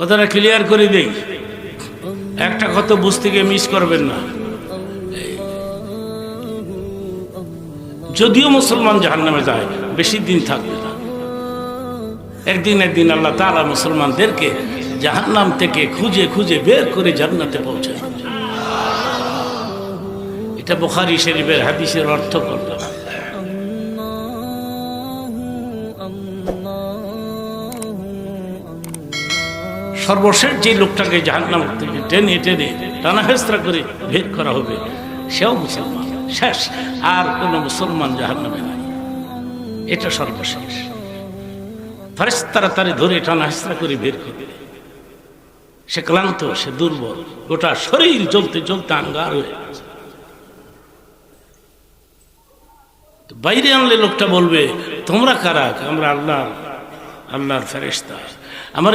কথাটা ক্লিয়ার করে দেই, একটা কথা বুঝতে গিয়ে মিস করবেন না। যদিও মুসলমান জাহান্নামে যায়, বেশি দিন থাকবে না। একদিন আল্লাহ তাআলা মুসলমানদেরকে জাহান্নাম থেকে খুঁজে খুঁজে বের করে জান্নাতে পৌঁছায়। এটা বুখারী শরীফের হাদিসের অর্থ করলাম। সর্বশেষ যে লোকটাকে জাহান্নাম থেকে টেনে টেনে টানাহেস্তা করে বের করা হবে, সেও মুসলমান। শেষ, আর কোন মুসলমান জাহান্নামে নাই। এটা সর্বশেষ। ফেরেশতারা তারে ধরে টানাহেস্তা করে বের করবে। সে ক্লান্ত, সে দুর্বল, গোটা শরীর জ্বলতে জ্বলতে আঙ্গার হয়ে গেছে। বাইরে আনলে লোকটা বলবে, তোমরা কারা? আমরা আল্লাহর ফেরেশতা। আমার